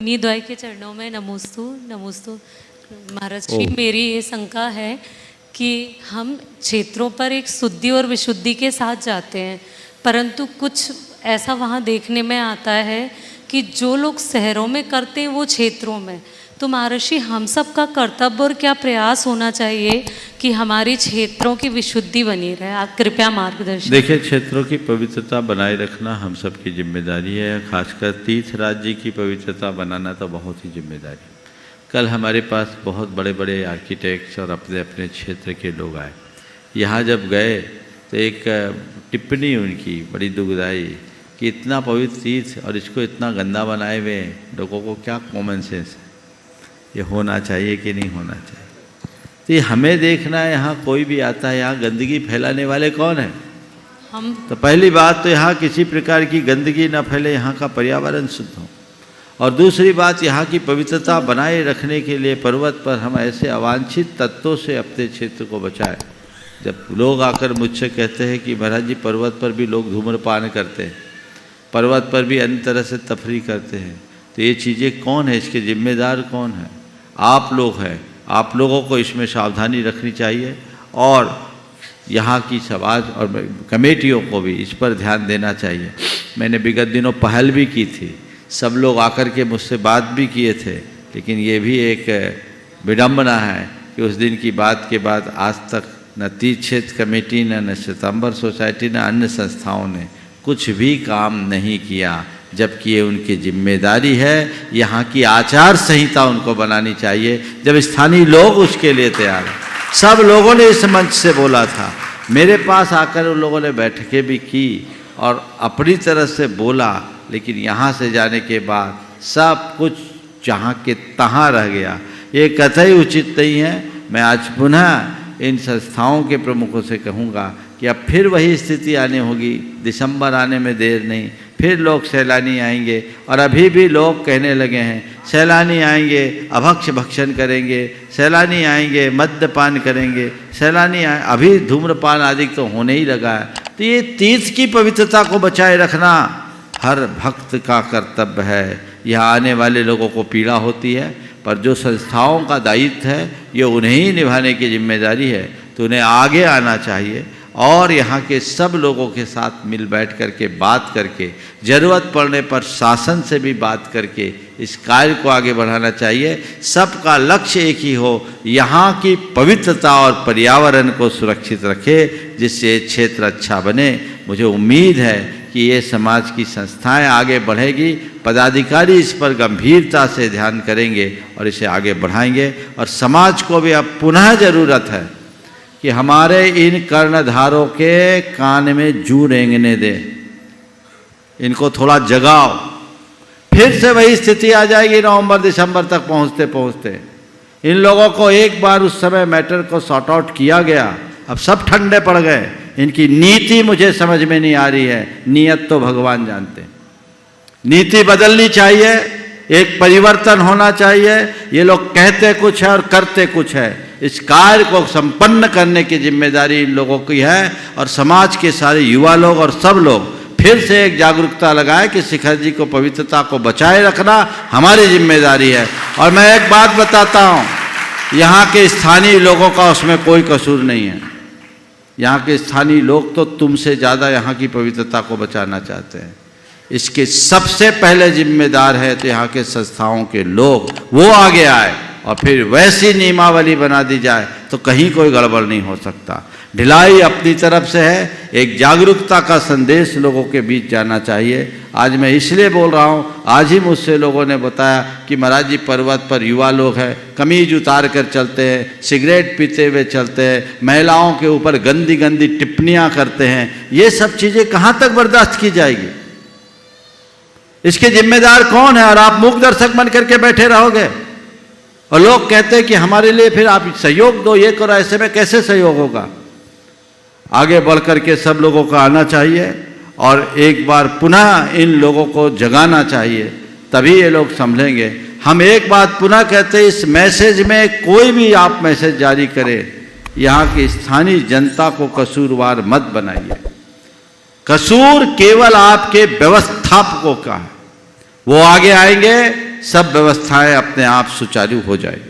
द्वय के चरणों में नमोस्तु नमोस्तु। महाराज जी, मेरी ये शंका है कि हम क्षेत्रों पर एक शुद्धि और विशुद्धि के साथ जाते हैं, परंतु कुछ ऐसा वहाँ देखने में आता है कि जो लोग शहरों में करते हैं वो क्षेत्रों में। तो महर्षि, हम सब का कर्तव्य और क्या प्रयास होना चाहिए कि हमारी क्षेत्रों की विशुद्धि बनी रहे? आप कृपया मार्गदर्शन। देखिए, क्षेत्रों की पवित्रता बनाए रखना हम सब की जिम्मेदारी है। खासकर तीर्थ राज्य की पवित्रता बनाना तो बहुत ही जिम्मेदारी है। कल हमारे पास बहुत बड़े बड़े आर्किटेक्ट्स और अपने अपने क्षेत्र के लोग आए। यहाँ जब गए तो एक टिप्पणी उनकी बड़ी दुखदाई कि इतना पवित्र तीर्थ और इसको इतना गंदा बनाए हुए हैं, लोगों को क्या कॉमन सेंस है, ये होना चाहिए कि नहीं होना चाहिए? तो ये हमें देखना है। यहाँ कोई भी आता है, यहाँ गंदगी फैलाने वाले कौन है? हम। तो पहली बात तो यहाँ किसी प्रकार की गंदगी न फैले, यहाँ का पर्यावरण शुद्ध हो। और दूसरी बात, यहाँ की पवित्रता बनाए रखने के लिए पर्वत पर हम ऐसे अवांछित तत्वों से अपने क्षेत्र को बचाएं। जब लोग आकर मुझसे कहते हैं कि महाराज जी, पर्वत पर भी लोग धूम्रपान करते हैं, पर्वत पर भी अन्य तरह से तफरी करते हैं, तो ये चीज़ें कौन है, इसके जिम्मेदार कौन है? आप लोग हैं। आप लोगों को इसमें सावधानी रखनी चाहिए और यहाँ की समाज और कमेटियों को भी इस पर ध्यान देना चाहिए। मैंने विगत दिनों पहल भी की थी, सब लोग आकर के मुझसे बात भी किए थे, लेकिन ये भी एक विडंबना है कि उस दिन की बात के बाद आज तक न तीर्थ क्षेत्र कमेटी न श्वेतांबर सोसाइटी न अन्य संस्थाओं ने कुछ भी काम नहीं किया, जबकि ये उनकी जिम्मेदारी है। यहाँ की आचार संहिता उनको बनानी चाहिए, जब स्थानीय लोग उसके लिए तैयार हैं। सब लोगों ने इस मंच से बोला था, मेरे पास आकर उन लोगों ने बैठकें भी की और अपनी तरह से बोला, लेकिन यहाँ से जाने के बाद सब कुछ जहाँ के तहाँ रह गया। ये कतई उचित नहीं है। मैं आज पुनः इन संस्थाओं के प्रमुखों से कहूँगा कि अब फिर वही स्थिति आने होगी। दिसंबर आने में देर नहीं, फिर लोग सैलानी आएंगे और अभी भी लोग कहने लगे हैं सैलानी आएंगे अभक्ष भक्षण करेंगे, सैलानी आएंगे मद्यपान करेंगे, सैलानी अभी धूम्रपान आदि तो होने ही लगा है। तो ये तीर्थ की पवित्रता को बचाए रखना हर भक्त का कर्तव्य है। यहाँ आने वाले लोगों को पीड़ा होती है, पर जो संस्थाओं का दायित्व है ये उन्हें ही निभाने की जिम्मेदारी है। तो उन्हें आगे आना चाहिए और यहाँ के सब लोगों के साथ मिल बैठ करके बात करके, ज़रूरत पड़ने पर शासन से भी बात करके इस कार्य को आगे बढ़ाना चाहिए। सबका लक्ष्य एक ही हो, यहाँ की पवित्रता और पर्यावरण को सुरक्षित रखे, जिससे क्षेत्र अच्छा बने। मुझे उम्मीद है कि ये समाज की संस्थाएं आगे बढ़ेगी, पदाधिकारी इस पर गंभीरता से ध्यान करेंगे और इसे आगे बढ़ाएंगे। और समाज को भी अब पुनः ज़रूरत है कि हमारे इन कर्णधारों के कान में जू रेंगने दें, इनको थोड़ा जगाओ। फिर से वही स्थिति आ जाएगी नवंबर दिसंबर तक पहुंचते पहुंचते। इन लोगों को एक बार उस समय मैटर को सॉर्ट आउट किया गया, अब सब ठंडे पड़ गए। इनकी नीति मुझे समझ में नहीं आ रही है, नीयत तो भगवान जानते हैं। नीति बदलनी चाहिए, एक परिवर्तन होना चाहिए। ये लोग कहते कुछ है और करते कुछ है। इस कार्य को संपन्न करने की जिम्मेदारी इन लोगों की है और समाज के सारे युवा लोग और सब लोग फिर से एक जागरूकता लगाए कि शिखर जी को पवित्रता को बचाए रखना हमारी जिम्मेदारी है। और मैं एक बात बताता हूँ, यहाँ के स्थानीय लोगों का उसमें कोई कसूर नहीं है। यहाँ के स्थानीय लोग तो तुमसे ज़्यादा यहाँ की पवित्रता को बचाना चाहते हैं। इसके सबसे पहले जिम्मेदार है तो यहाँ के संस्थाओं के लोग, वो आगे आए और फिर वैसी नियमावली बना दी जाए तो कहीं कोई गड़बड़ नहीं हो सकता। ढिलाई अपनी तरफ से है, एक जागरूकता का संदेश लोगों के बीच जाना चाहिए। आज मैं इसलिए बोल रहा हूँ, आज ही मुझसे लोगों ने बताया कि महाराज जी, पर्वत पर युवा लोग हैं, कमीज उतार कर चलते हैं, सिगरेट पीते हुए चलते हैं, महिलाओं के ऊपर गंदी गंदी टिप्पणियाँ करते हैं। ये सब चीज़ें कहाँ तक बर्दाश्त की जाएगी? इसके जिम्मेदार कौन है? और आप मूक दर्शक बन करके बैठे रहोगे और लोग कहते हैं कि हमारे लिए फिर आप सहयोग दो, ये करो। ऐसे में कैसे सहयोग होगा? आगे बढ़ करके सब लोगों को आना चाहिए और एक बार पुनः इन लोगों को जगाना चाहिए, तभी ये लोग संभलेंगे। हम एक बात पुनः कहते हैं, इस मैसेज में कोई भी आप मैसेज जारी करें, यहाँ की स्थानीय जनता को कसूरवार मत बनाइए। कसूर केवल आपके व्यवस्थापकों का है। वो आगे आएंगे सब व्यवस्थाएं अपने आप सुचारू हो जाए।